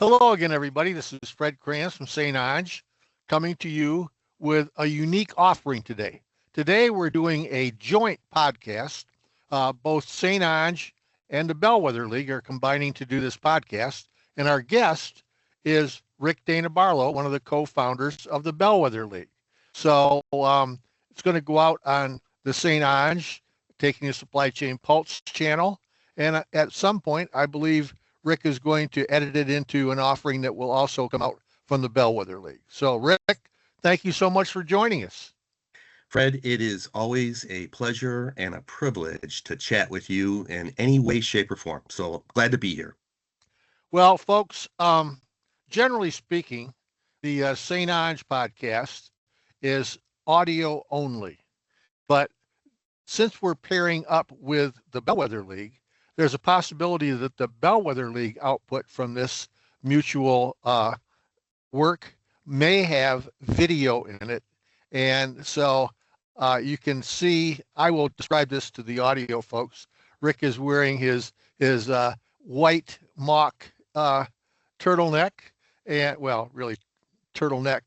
Hello again, everybody. This is Fred Kranz from St. Ange coming to you with a unique offering today. Today, we're doing a joint podcast. Both St. Ange and the Bellwether League are combining to do this podcast. And our guest is Rick Dana Barlow, one of the co-founders of the Bellwether League. So it's going to go out on the St. Ange, taking the Supply Chain Pulse channel. And at some point, I believe Rick is going to edit it into an offering that will also come out from the Bellwether League. So, Rick, thank you so much for joining us. Fred, it is always a pleasure and a privilege to chat with you in any way, shape, or form. So glad to be here. Well, folks, generally speaking, the St. Ange podcast is audio only. But since we're pairing up with the Bellwether League, there's a possibility that the Bellwether League output from this mutual work may have video in it. And so you can see, I will describe this to the audio folks. Rick is wearing his white mock turtleneck, and well, really turtleneck.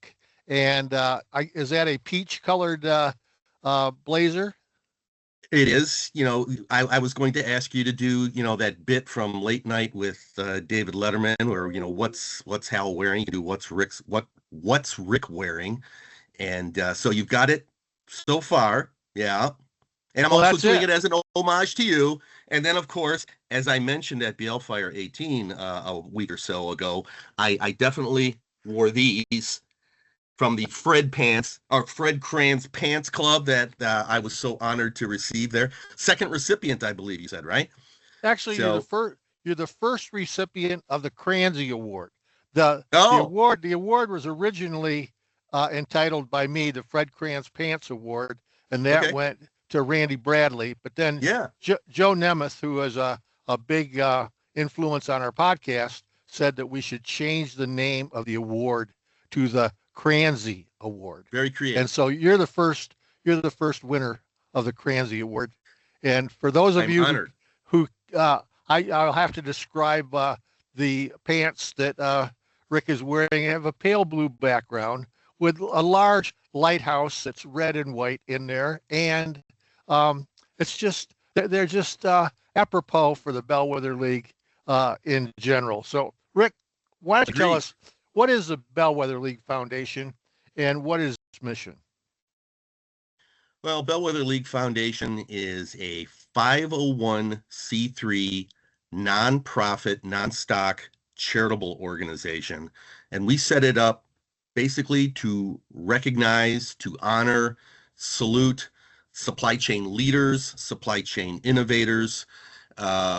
And is that a peach colored blazer? It is. I was going to ask you to do, that bit from Late Night with David Letterman, where, what's Hal wearing? You can do what's Rick wearing, and so you've got it so far, yeah. And I'm also doing it as an homage to you. And then, of course, as I mentioned at BLF Fire 18 a week or so ago, I definitely wore these from the Fred Kranz Pants Club that I was so honored to receive there. Second recipient, I believe you said, right? Actually, you're the first recipient of the Kranzy Award. The award was originally entitled by me the Fred Kranz Pants Award, and that went to Randy Bradley. But then Joe Nemeth, who is a big influence on our podcast, said that we should change the name of the award to the Kranzy Award. Very creative. And so you're the first winner of the Kranzy Award. And for those of you who I'll have to describe the pants that Rick is wearing. They have a pale blue background with a large lighthouse that's red and white in there. And they're just apropos for the Bellwether League in general. So Rick, why don't you tell us, what is the Bellwether League Foundation and what is its mission? Well, Bellwether League Foundation is a 501c3 nonprofit, non-stock charitable organization. And we set it up basically to recognize, to honor, salute supply chain leaders, supply chain innovators,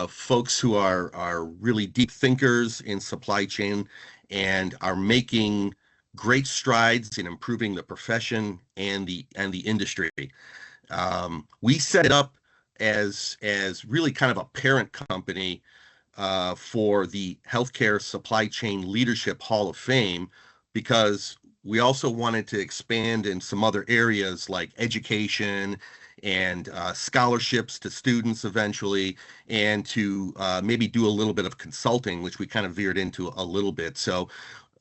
folks who are really deep thinkers in supply chain and are making great strides in improving the profession and the industry. We set it up as really kind of a parent company for the Healthcare Supply Chain Leadership Hall of Fame, because we also wanted to expand in some other areas like education and scholarships to students eventually, and to maybe do a little bit of consulting, which we kind of veered into a little bit. So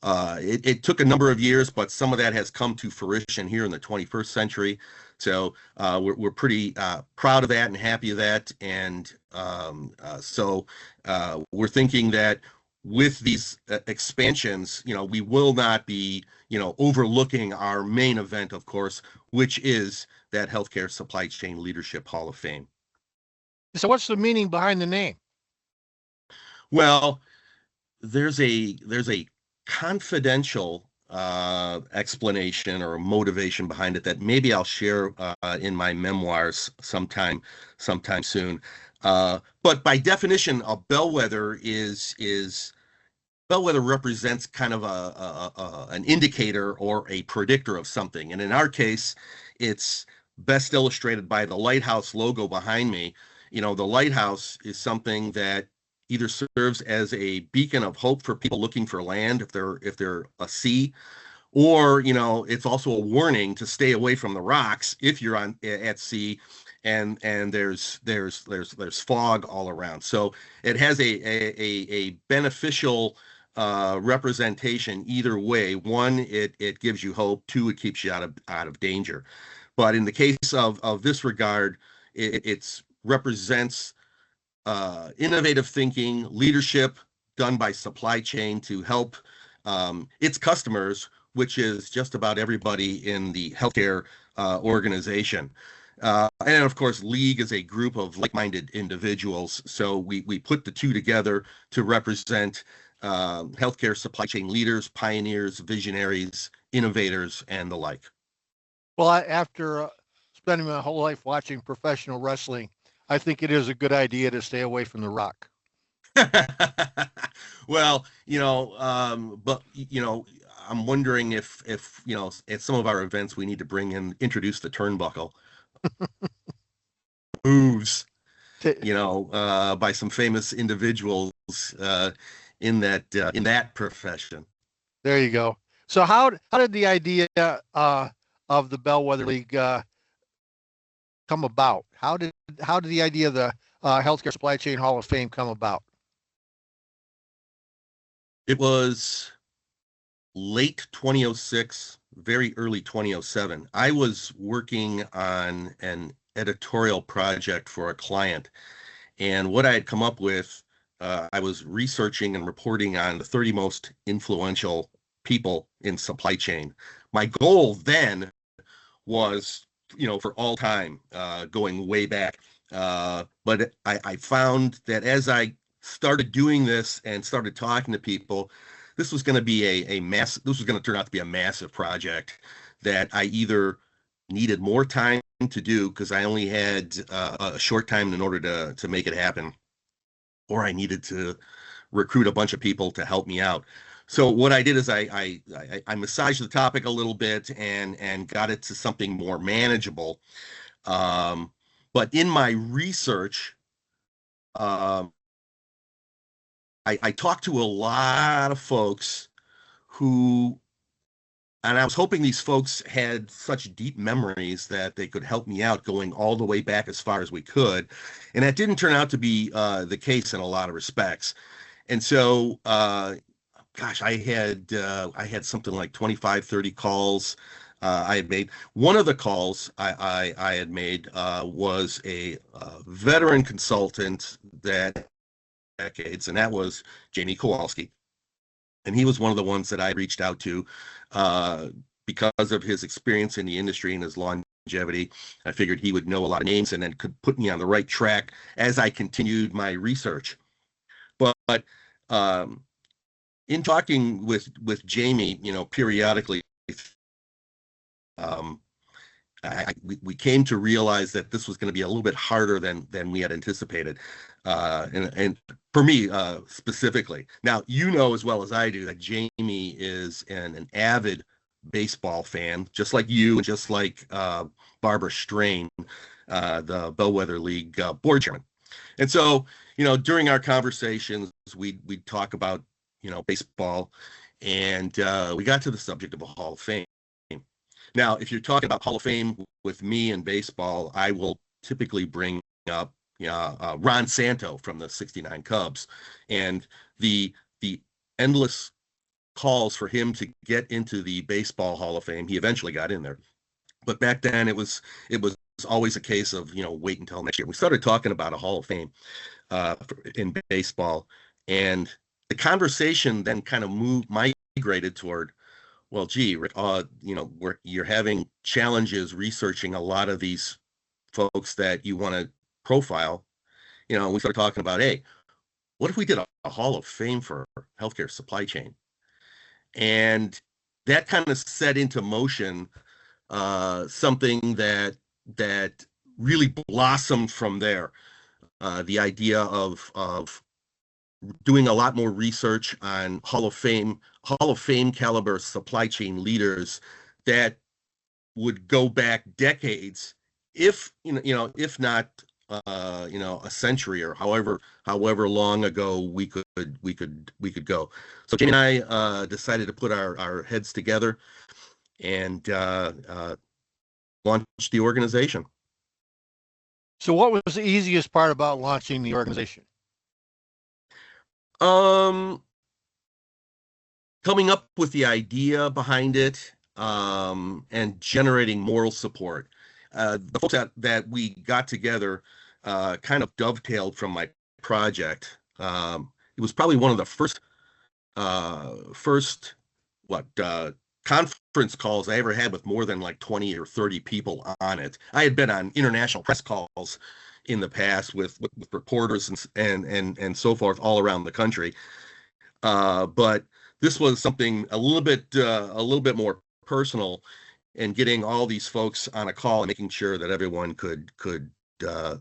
it took a number of years, but some of that has come to fruition here in the 21st century. So we're pretty proud of that and happy of that. And so we're thinking that with these expansions, we will not be, overlooking our main event, of course, which is that Healthcare Supply Chain Leadership Hall of Fame. So what's the meaning behind the name? Well, there's a confidential explanation or motivation behind it that maybe I'll share in my memoirs sometime soon. But by definition, a bellwether bellwether represents kind of an indicator or a predictor of something. And in our case, it's best illustrated by the lighthouse logo behind me. The lighthouse is something that either serves as a beacon of hope for people looking for land if they're a sea, or it's also a warning to stay away from the rocks if you're at sea and there's fog all around. So it has a beneficial representation either way. One, it gives you hope. Two, it keeps you out of danger. But in the case of this regard, it represents innovative thinking, leadership done by supply chain to help its customers, which is just about everybody in the healthcare organization. And of course, League is a group of like-minded individuals. So we put the two together to represent healthcare supply chain leaders, pioneers, visionaries, innovators, and the like. Well, after spending my whole life watching professional wrestling, I think it is a good idea to stay away from The Rock. Well, but I'm wondering if at some of our events we need to introduce the turnbuckle moves, by some famous individuals in that profession. There you go. So how did the idea of the Bellwether League come about? How did the idea of the Healthcare Supply Chain Hall of Fame come about? It was late 2006, very early 2007. I was working on an editorial project for a client, and what I had come up with, I was researching and reporting on the 30 most influential people in supply chain. My goal then was, for all time, going way back. But I found that as I started doing this and started talking to people, this was going to be this was going to turn out to be a massive project that I either needed more time to do because I only had a short time in order to make it happen, or I needed to recruit a bunch of people to help me out. So what I did is I massaged the topic a little bit and got it to something more manageable. But in my research, I talked to a lot of folks and I was hoping these folks had such deep memories that they could help me out going all the way back as far as we could. And that didn't turn out to be the case in a lot of respects. And so, gosh, I had something like 25, 30 calls I had made. One of the calls I had made was a veteran consultant that decades, and that was Jamie Kowalski. And he was one of the ones that I reached out to because of his experience in the industry and his longevity. I figured he would know a lot of names and then could put me on the right track as I continued my research. But in talking with Jamie, periodically, we came to realize that this was going to be a little bit harder than we had anticipated, and for me specifically. Now, as well as I do that Jamie is an avid baseball fan, just like you and just like Barbara Strain, the Bellwether League board chairman. And so, during our conversations, we'd talk about baseball, and we got to the subject of a Hall of Fame. Now, if you're talking about Hall of Fame with me in baseball, I will typically bring up Ron Santo from the '69 Cubs, and the endless calls for him to get into the Baseball Hall of Fame. He eventually got in there, but back then it was always a case of wait until next year. We started talking about a Hall of Fame in baseball, and the conversation then kind of migrated toward, well, gee, Rick, you're having challenges researching a lot of these folks that you want to profile. We started talking about, hey, what if we did a Hall of Fame for healthcare supply chain? And that kind of set into motion something that really blossomed from there. The idea of doing a lot more research on Hall of Fame caliber supply chain leaders that would go back decades, if not a century, or however long ago we could go. So Jamie and I decided to put our heads together and launch the organization. So what was the easiest part about launching the organization? coming up with the idea behind it, and generating moral support. The folks that we got together kind of dovetailed from my project. It was probably one of the first what conference calls I ever had with more than like 20 or 30 people on it. I had been on international press calls in the past with reporters and so forth all around the country. But this was something a little bit more personal, and getting all these folks on a call and making sure that everyone could you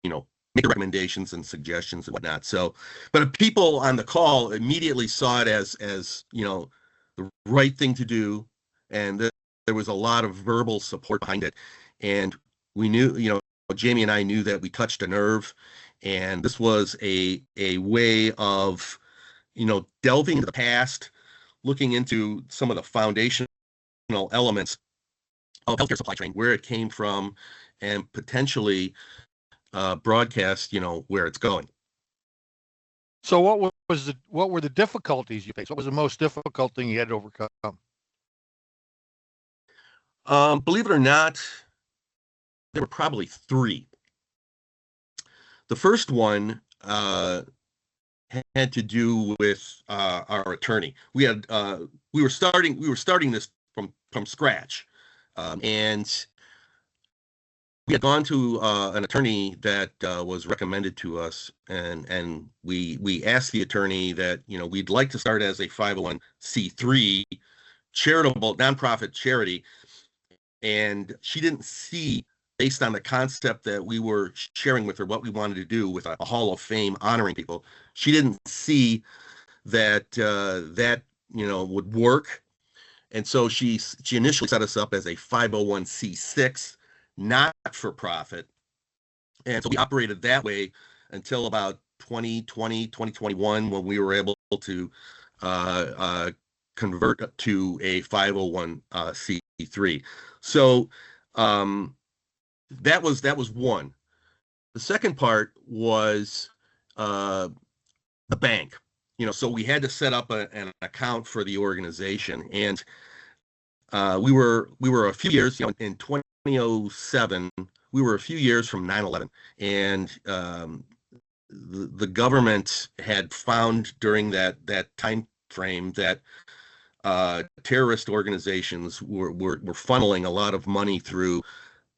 know, make recommendations and suggestions and whatnot. So, but people on the call immediately saw it as the right thing to do, and there was a lot of verbal support behind it, and we knew, Jamie and I knew that we touched a nerve, and this was a way of delving into the past, looking into some of the foundational elements of healthcare supply chain, where it came from, and potentially broadcast, where it's going. So what were the difficulties you faced? What was the most difficult thing you had to overcome? Believe it or not, there were probably three. The first one had to do with our attorney. We were starting this from scratch, and we had gone to an attorney that was recommended to us, and we asked the attorney that we'd like to start as a 501c3 charitable nonprofit charity, and she didn't see, based on the concept that we were sharing with her, what we wanted to do with a Hall of Fame honoring people. She didn't see that would work, and so she initially set us up as a 501c6 not for profit, and so we operated that way until about 2021, when we were able to convert to a 501c3. So that was one. The second part was the bank. So we had to set up an account for the organization, and we were a few years, in 2007, we were a few years from 9/11, and the government had found during that time frame that terrorist organizations were funneling a lot of money through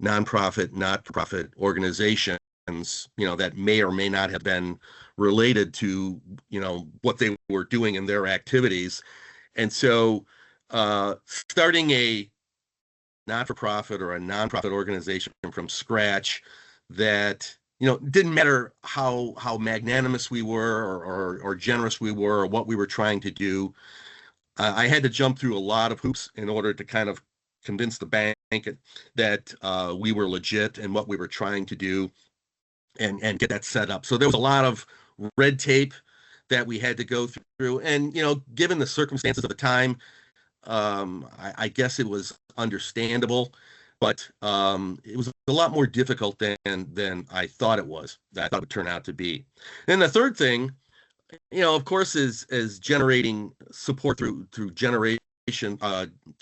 nonprofit, not-for-profit organizations, that may or may not have been related to, what they were doing in their activities. And so starting a not-for-profit or a nonprofit organization from scratch, that didn't matter how magnanimous we were or generous we were, or what we were trying to do. I had to jump through a lot of hoops in order to kind of convince the bank that we were legit and what we were trying to do, and get that set up. So there was a lot of red tape that we had to go through, and given the circumstances of the time, I guess it was understandable, but it was a lot more difficult than I thought it was, that I thought it would turn out to be. And the third thing, of course, is generating support through generation,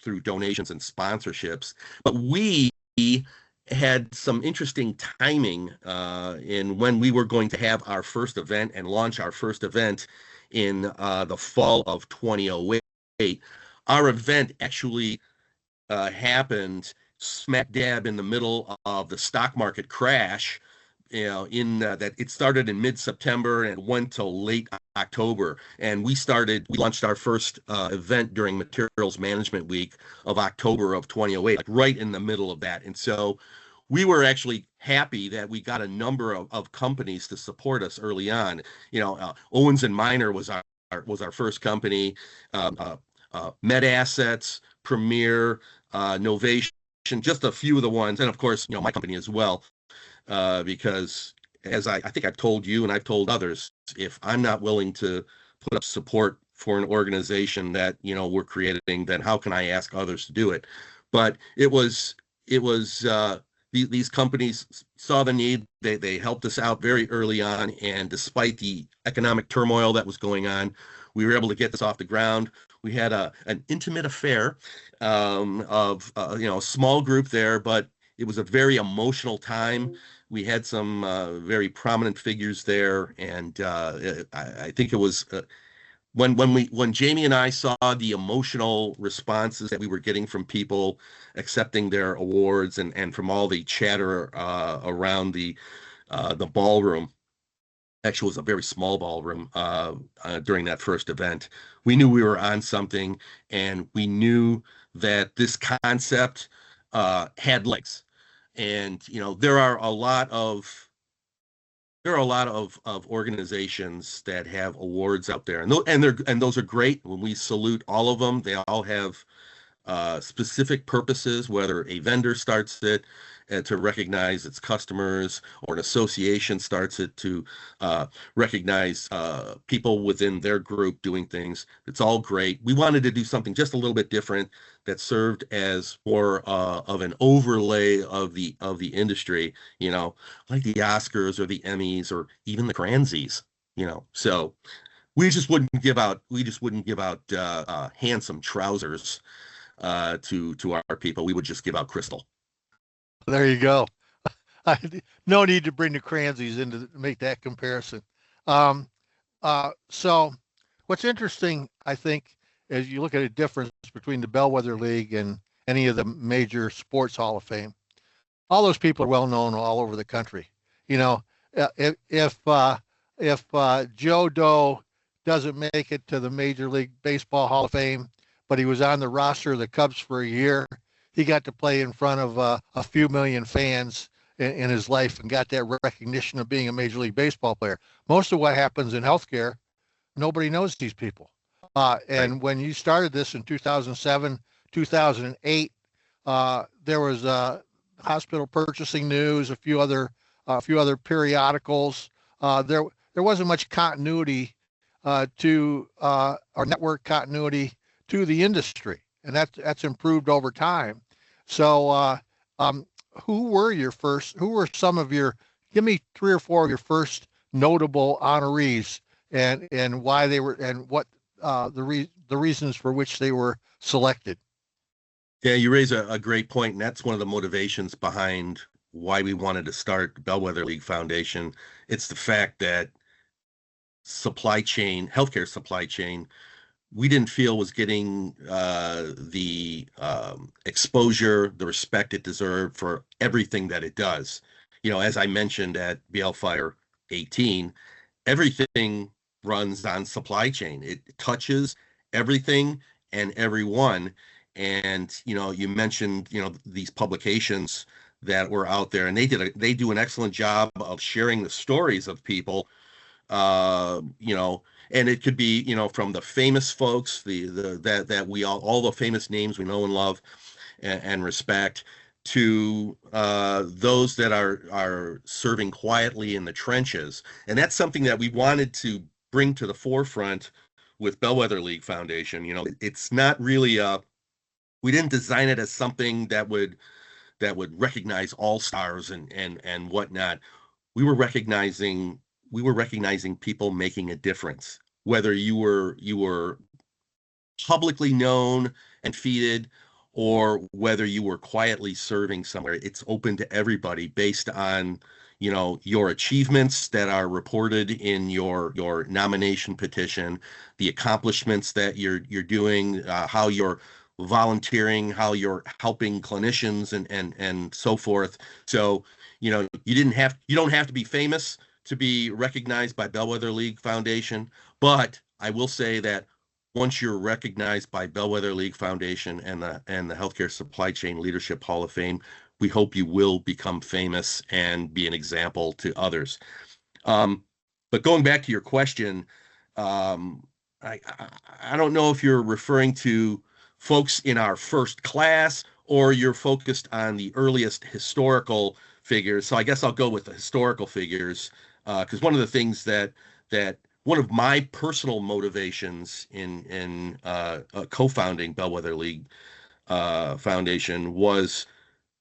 through donations and sponsorships. But we had some interesting timing in when we were going to have our first event and launch our first event in the fall of 2008. Our event actually happened smack dab in the middle of the stock market crash. That it started in mid-September and went till late October, and we launched our first event during Materials Management Week of October of 2008, like right in the middle of that. And so we were actually happy that we got a number of companies to support us early on. Owens and Minor was our first company. Med Assets, Premier, Novation, just a few of the ones, and of course, my company as well. Because, as I think I've told you and I've told others, if I'm not willing to put up support for an organization that we're creating, then how can I ask others to do it? But it was these companies saw the need. They helped us out very early on, and despite the economic turmoil that was going on, we were able to get this off the ground. We had an intimate affair of a small group there, but it was a very emotional time. We had some very prominent figures there, and I think it was when Jamie and I saw the emotional responses that we were getting from people accepting their awards and from all the chatter around the ballroom. Actually, it was a very small ballroom during that first event. We knew we were on something, and we knew that this concept had legs. And there are a lot of organizations that have awards out there, and those are great. When we salute all of them, they all have specific purposes, whether a vendor starts it to recognize its customers, or an association starts it to recognize people within their group doing things. It's all great. We wanted to do something just a little bit different that served as more of an overlay of the industry, like the Oscars or the Emmys or even the Granzies, So we just wouldn't give out handsome trousers to our people. We would just give out crystal. There you go. No need to bring the Cranzies in to make that comparison. Um, so what's interesting, I think, as you look at a difference between the Bellwether League and any of the major sports Hall of Fame, all those people are well known all over the country. You know, if Joe Doe doesn't make it to the Major League Baseball Hall of Fame, but he was on the roster of the Cubs for a year, he got to play in front of a few million fans in his life and got that recognition of being a Major League Baseball player. Most of what happens in healthcare, nobody knows these people. And Right. when you started this in 2007, 2008, there was hospital purchasing news, a few other periodicals. There wasn't much continuity to or network continuity to the industry, and that's improved over time. So, who were some of your? Give me three or four of your first notable honorees, and why they were, and what the reasons for which they were selected. Yeah, you raise a great point, and that's one of the motivations behind why we wanted to start Bellwether League Foundation. It's the fact that healthcare supply chain, we didn't feel was getting the exposure, the respect it deserved for everything that it does. As I mentioned at BL Fire 18, everything runs on supply chain. It touches everything and everyone. And you mentioned these publications that were out there, and they do an excellent job of sharing the stories of people, uh, you know, and it could be, from the famous folks, that we all the famous names we know and love and respect, to those that are serving quietly in the trenches. And that's something that we wanted to bring to the forefront with Bellwether League Foundation. It's not really we didn't design it as something that would recognize all stars and whatnot. We were recognizing people making a difference, whether you were publicly known and feted, or whether you were quietly serving somewhere. It's open to everybody based on your achievements that are reported in your nomination petition, the accomplishments that you're doing, how you're volunteering, how you're helping clinicians and so forth. So you don't have to be famous to be recognized by Bellwether League Foundation, but I will say that once you're recognized by Bellwether League Foundation and the Healthcare Supply Chain Leadership Hall of Fame, we hope you will become famous and be an example to others. But going back to your question, um, I don't know if you're referring to folks in our first class, or you're focused on the earliest historical figures. So I guess I'll go with the historical figures, because one of the things that one of my personal motivations in co-founding Bellwether League Foundation was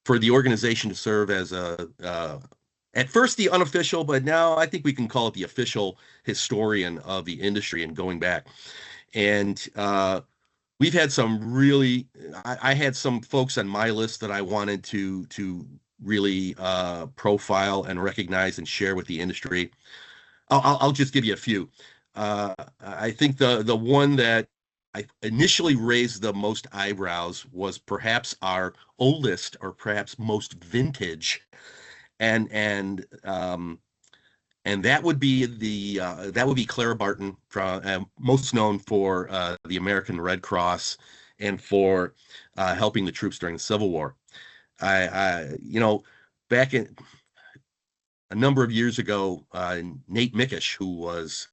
for the organization to serve as at first the unofficial, but now I think we can call it the official historian of the industry and going back. And we've had some really, I had some folks on my list that I wanted to really profile and recognize and share with the industry. I'll just give you a few. I think the one that I initially raised the most eyebrows was perhaps our oldest or perhaps most vintage, and and um, and that would be Clara Barton, from most known for the American Red Cross and for helping the troops during the Civil War. Back in a number of years ago, Nate Mickish, who was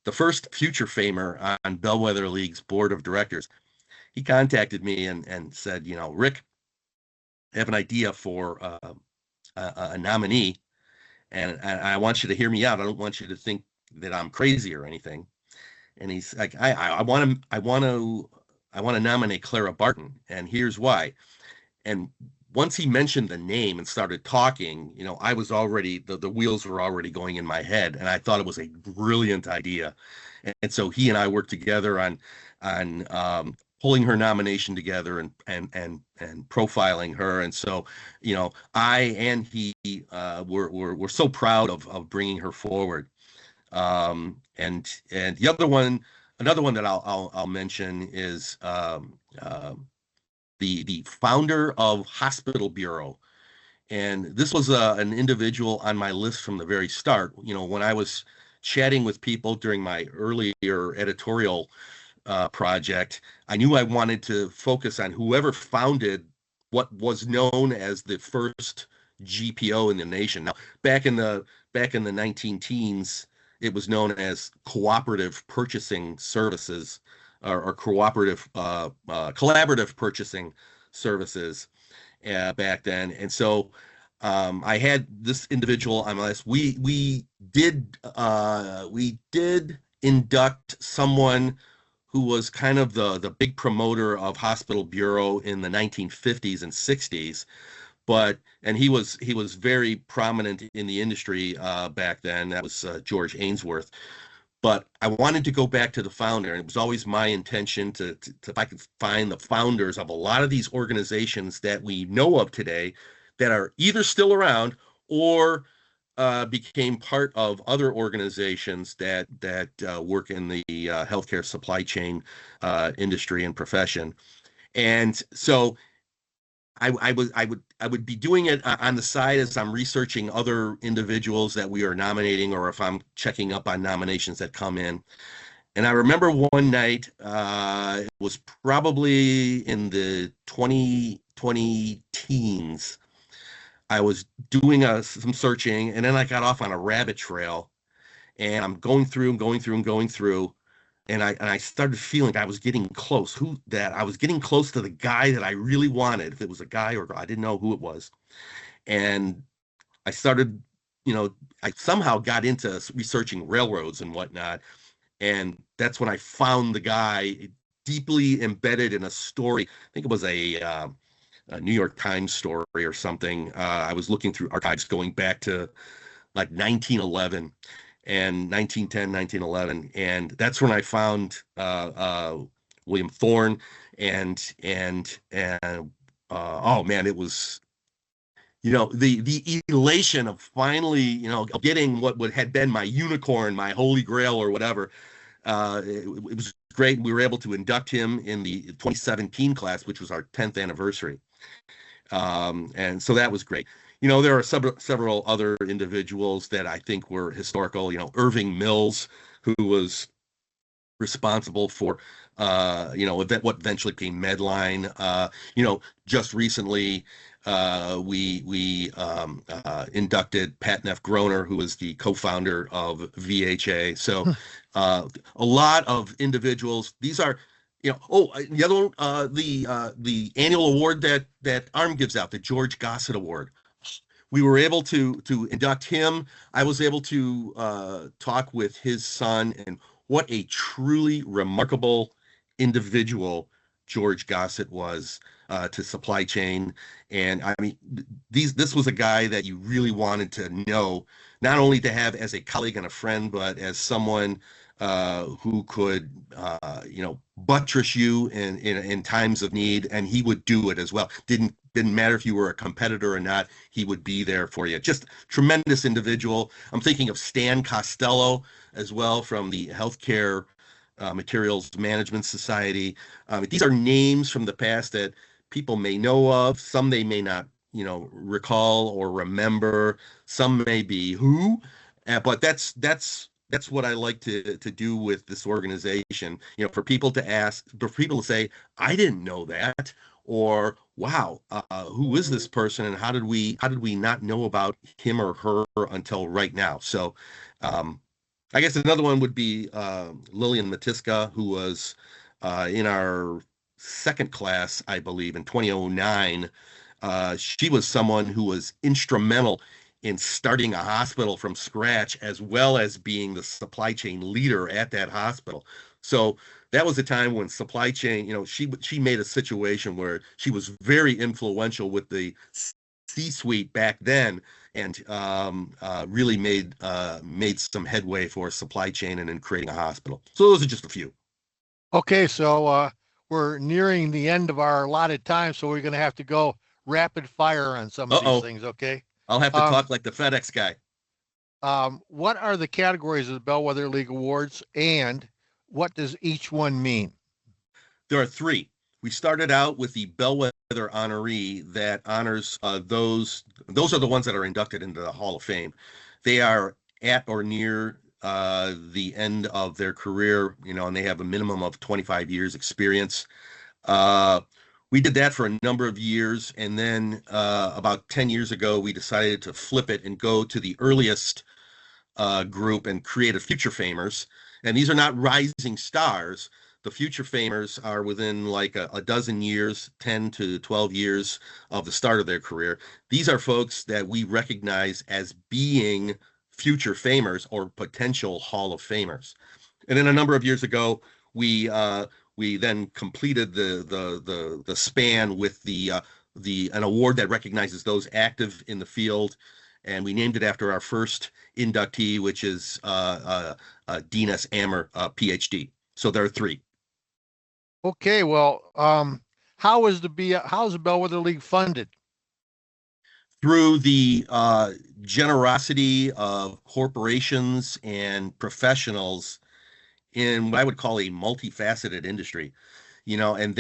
the first future famer on Bellwether League's board of directors, he contacted me and said, Rick, I have an idea for a nominee, and I want you to hear me out. I don't want you to think that I'm crazy or anything. And he's like, I want to nominate Clara Barton, and here's why. And once he mentioned the name and started talking, I was already the wheels were already going in my head, and I thought it was a brilliant idea. And so he and I worked together on pulling her nomination together and profiling her. And so, I and he were so proud of bringing her forward. And another one that I'll mention is the founder of Hospital Bureau. And this was an individual on my list from the very start. When I was chatting with people during my earlier editorial project, I knew I wanted to focus on whoever founded what was known as the first GPO in the nation. Now, back in the 19 teens, it was known as cooperative purchasing services, or collaborative purchasing services back then. And so I had this individual on my list. We did induct someone who was kind of the big promoter of Hospital Bureau in the 1950s and 60s. And he was very prominent in the industry back then. That was George Ainsworth. But I wanted to go back to the founder, and it was always my intention to if I could find the founders of a lot of these organizations that we know of today that are either still around or became part of other organizations that work in the healthcare supply chain industry and profession. And so I would be doing it on the side as I'm researching other individuals that we are nominating, or if I'm checking up on nominations that come in. And I remember one night, it was probably in the 2020 teens. I was doing some searching, and then I got off on a rabbit trail, and I'm going through and going through and going through, and I started feeling I was getting close. I was getting close to the guy that I really wanted. If it was a guy or I didn't know who it was, and I started, I somehow got into researching railroads and whatnot, and that's when I found the guy deeply embedded in a story. I think it was a New York Times story or something. I was looking through archives going back to like 1911 and 1910, 1911. And that's when I found William Thorne and oh man, it was, the elation of finally, getting what had been my unicorn, my holy grail or whatever. It was great. We were able to induct him in the 2017 class, which was our 10th anniversary. And so that was great. There are several other individuals that I think were historical. Irving Mills, who was responsible for, what eventually became Medline. Just recently, we inducted Pat Neff Groner, who was the co-founder of VHA. So a lot of individuals. These are, the other one, the annual award that ARM gives out, the George Gossett Award. We were able to induct him. I was able to talk with his son, and what a truly remarkable individual George Gossett was to supply chain. And I mean, this was a guy that you really wanted to know, not only to have as a colleague and a friend, but as someone who could, buttress you in times of need, and he would do it as well. Didn't matter if you were a competitor or not, he would be there for you. Just tremendous individual. I'm thinking of Stan Costello as well from the Healthcare Materials Management Society. These are names from the past that people may know of. Some they may not, recall or remember. Some may be who, but that's what I like to do with this organization. For people to ask, for people to say, "I didn't know that," or "Wow, who is this person, and how did we not know about him or her until right now?" So, um, I guess another one would be Lillian Matiska, who was in our second class, I believe, in 2009. She was someone who was instrumental in starting a hospital from scratch, as well as being the supply chain leader at that hospital. So that was a time when supply chain, she made a situation where she was very influential with the C-suite back then, and really made some headway for supply chain and in creating a hospital. So those are just a few. Okay, so we're nearing the end of our allotted time, so we're going to have to go rapid fire on some of these Uh-oh, things. Okay. I'll have to Um, talk like the FedEx guy. what are the categories of the Bellwether League Awards, and what does each one mean? There are three. We started out with the Bellwether honoree that honors those. Those are the ones that are inducted into the Hall of Fame. They are at or near the end of their career, and they have a minimum of 25 years experience. Uh, we did that for a number of years, and then about 10 years ago, we decided to flip it and go to the earliest group and create a Future Famers. And these are not rising stars. The Future Famers are within like a dozen years, 10 to 12 years of the start of their career. These are folks that we recognize as being future famers or potential Hall of Famers. And then a number of years ago, we then completed the span with the an award that recognizes those active in the field, and we named it after our first inductee, which is Dinas Ammer, PhD. So there are three. Okay, well, how is the Bellwether League funded? Through the generosity of corporations and professionals in what I would call a multifaceted industry, and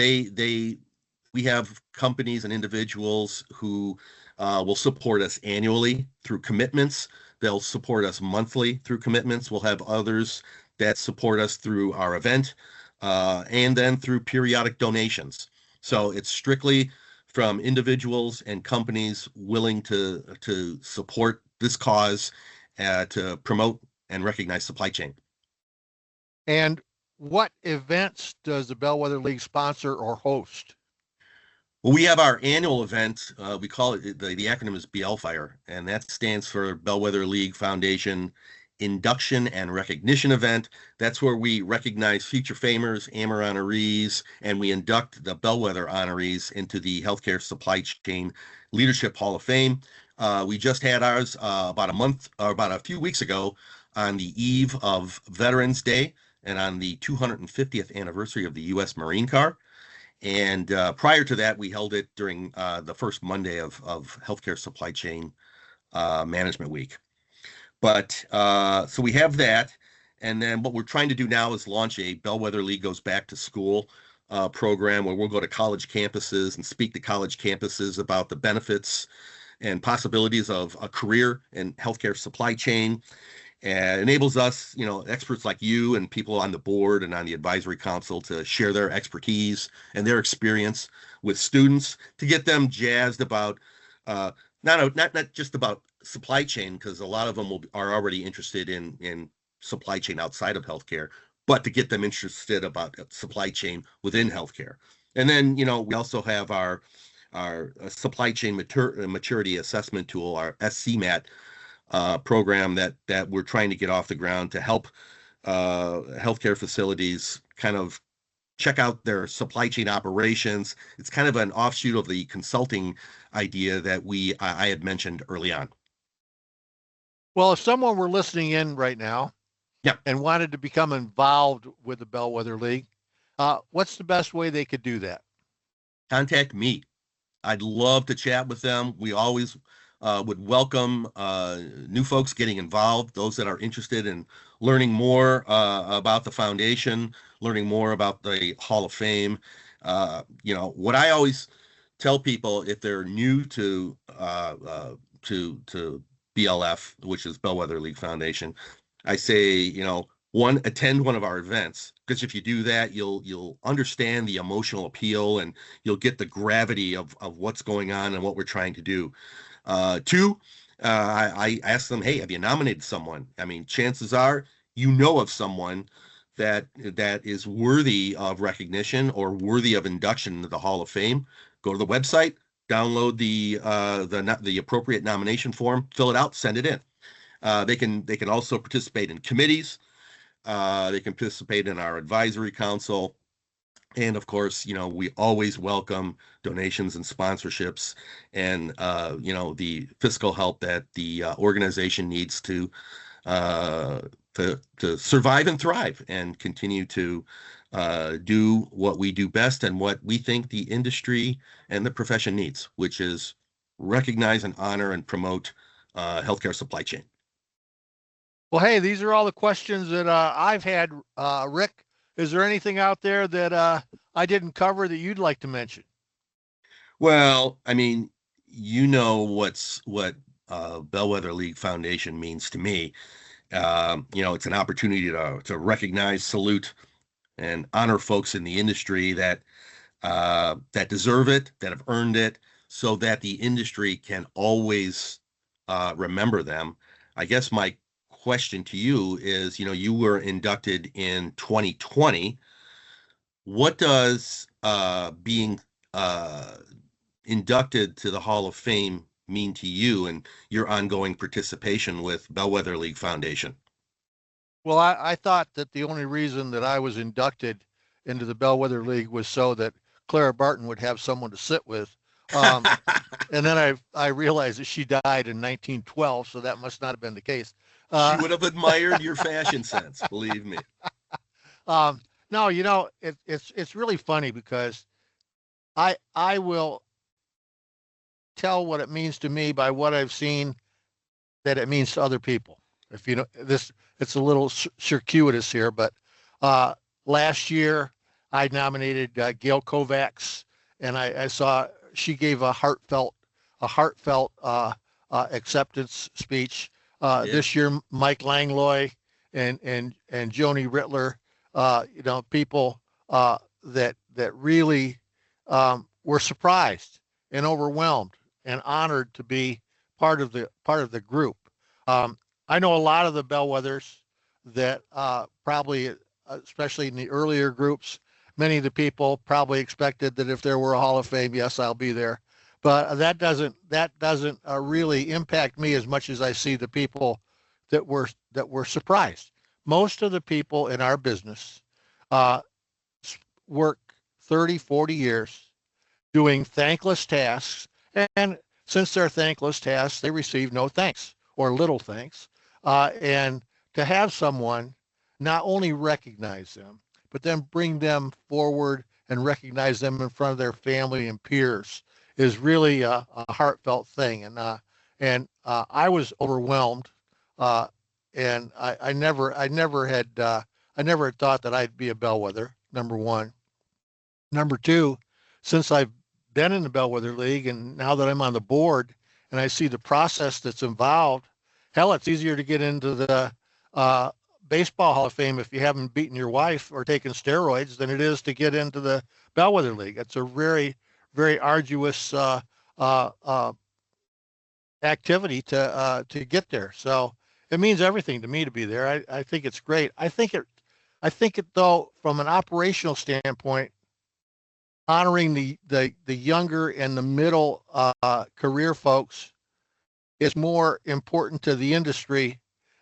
we have companies and individuals who will support us annually through commitments. They'll support us monthly through commitments. We'll have others that support us through our event, and then through periodic donations. So it's strictly from individuals and companies willing to support this cause, to promote and recognize supply chain. And what events does the Bellwether League sponsor or host? Well, we have our annual event. We call it, the acronym is BLFire, and that stands for Bellwether League Foundation Induction and Recognition Event. That's where we recognize future famers, AMER honorees, and we induct the Bellwether honorees into the Healthcare Supply Chain Leadership Hall of Fame. We just had ours about a few weeks ago, on the eve of Veterans Day and on the 250th anniversary of the U.S. Marine Corps. And prior to that, we held it during the first Monday of Healthcare Supply Chain Management Week. But so we have that. And then what we're trying to do now is launch a Bellwether League Goes Back to School program, where we'll go to college campuses and speak to college campuses about the benefits and possibilities of a career in healthcare supply chain, and enables us, experts like you and people on the board and on the advisory council, to share their expertise and their experience with students, to get them jazzed about not just about supply chain, because a lot of them are already interested in supply chain outside of healthcare, but to get them interested about supply chain within healthcare. And then, we also have our supply chain maturity assessment tool, our SCMAT program that we're trying to get off the ground to help healthcare facilities kind of check out their supply chain operations. It's kind of an offshoot of the consulting idea that I had mentioned early on. Well, if someone were listening in right now Yeah. and wanted to become involved with the Bellwether League, what's the best way they could do that? Contact me. I'd love to chat with them. We always would welcome new folks getting involved, those that are interested in learning more about the foundation, learning more about the Hall of Fame. What I always tell people if they're new to BLF, which is Bellwether League Foundation, I say, one, attend one of our events, because if you do that, you'll understand the emotional appeal and you'll get the gravity of what's going on and what we're trying to do. Two, I ask them, hey, have you nominated someone? I mean, chances are you know of someone that is worthy of recognition or worthy of induction into the Hall of Fame. Go to the website, download the appropriate nomination form, fill it out, send it in. They can also participate in committees. They can participate in our advisory council. And of course, we always welcome donations and sponsorships and, the fiscal help that the organization needs uh, to survive and thrive and continue to do what we do best and what we think the industry and the profession needs, which is recognize and honor and promote healthcare supply chain. Well, hey, these are all the questions that I've had. Rick, is there anything out there that I didn't cover that you'd like to mention? Well, I mean, what Bellwether League Foundation means to me. It's an opportunity to recognize, salute, and honor folks in the industry that deserve it, that have earned it, so that the industry can always remember them. I guess my question to you is, you were inducted in 2020. What does being inducted to the Hall of Fame mean to you and your ongoing participation with Bellwether League Foundation? Well, I thought that the only reason that I was inducted into the Bellwether League was so that Clara Barton would have someone to sit with. Um, and then I realized that she died in 1912, so that must not have been the case. She Uh, would have admired your fashion sense, believe me. um, no, it's really funny because I will tell what it means to me by what I've seen that it means to other people. If you know this, it's a little circuitous here, but uh, last year I nominated Gail Kovacs, and I saw she gave a heartfelt acceptance speech. She did. This year, Mike Langlois and Joni Rittler, people that really were surprised and overwhelmed and honored to be part of the group. Um, I know a lot of the bellwethers that probably, especially in the earlier groups, many of the people probably expected that if there were a Hall of Fame, yes, I'll be there. But that doesn't really impact me as much as I see the people that were surprised. Most of the people in our business uh, work 30, 40 years doing thankless tasks. And since they're thankless tasks, they receive no thanks or little thanks. And to have someone not only recognize them, but then bring them forward and recognize them in front of their family and peers is really a heartfelt thing. And I was overwhelmed, uh, and I never had thought that I'd be a bellwether. Number one. Number two, since I've been in the Bellwether League and now that I'm on the board and I see the process that's involved, hell, it's easier to get into the uh, Baseball Hall of Fame if you haven't beaten your wife or taken steroids than it is to get into the Bellwether League. It's a very, very arduous uh, uh, activity to get there. So it means everything to me to be there. I think it's great. I think it though from an operational standpoint honoring the younger and the middle career folks is more important to the industry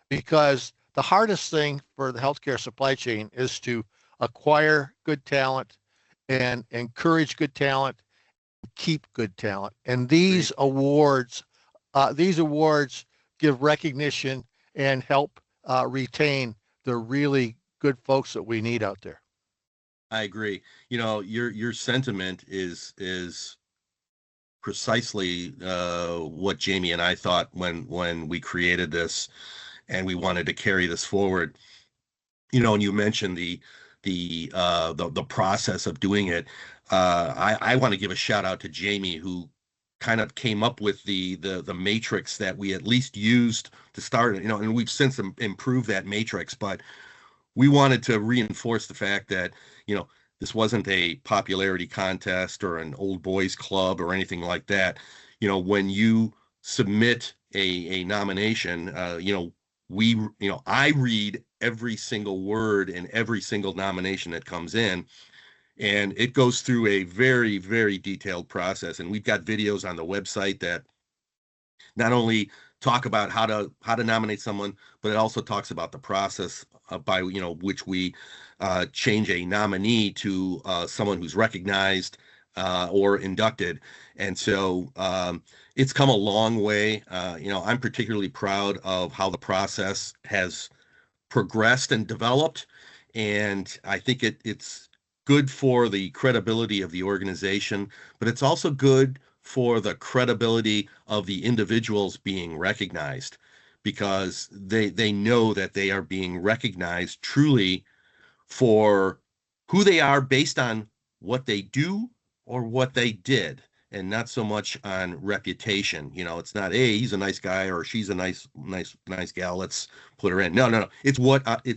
because the hardest thing for the healthcare supply chain is to acquire good talent and encourage good talent, keep good talent. And Agreed. these awards give recognition and help retain the really good folks that we need out there. I agree. Your sentiment is precisely what Jamie and I thought when we created this and we wanted to carry this forward. And you mentioned the process of doing it. I want to give a shout out to Jamie, who kind of came up with the matrix that we at least used to start. And we've since improved that matrix, but we wanted to reinforce the fact that this wasn't a popularity contest or an old boys club or anything like that. When you submit a nomination, I read every single word in every single nomination that comes in, and it goes through a very, very detailed process. And we've got videos on the website that not only talk about how to nominate someone, but it also talks about the process by which we change a nominee to someone who's recognized or inducted. And so it's come a long way. I'm particularly proud of how the process has progressed and developed, and I think it's good for the credibility of the organization, but it's also good for the credibility of the individuals being recognized, because they know that they are being recognized truly for who they are based on what they do or what they did, and not so much on reputation. It's not, hey, he's a nice guy or she's a nice gal, let's put her in. No. It's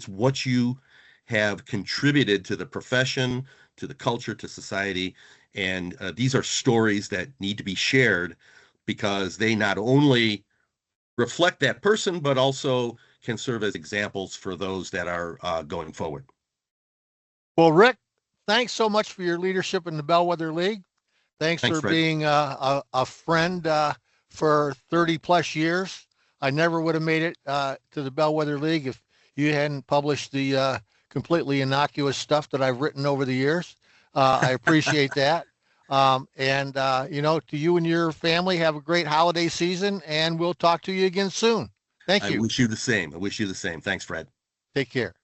what you have contributed to the profession, to the culture, to society. And these are stories that need to be shared, because they not only reflect that person, but also can serve as examples for those that are going forward. Well, Rick, thanks so much for your leadership in the Bellwether League. Thanks for Fred. being a friend for 30 plus years. I never would have made it to the Bellwether League if you hadn't published the completely innocuous stuff that I've written over the years. I appreciate that. To you and your family, have a great holiday season, and we'll talk to you again soon. Thank you. I wish you the same. Thanks, Fred. Take care.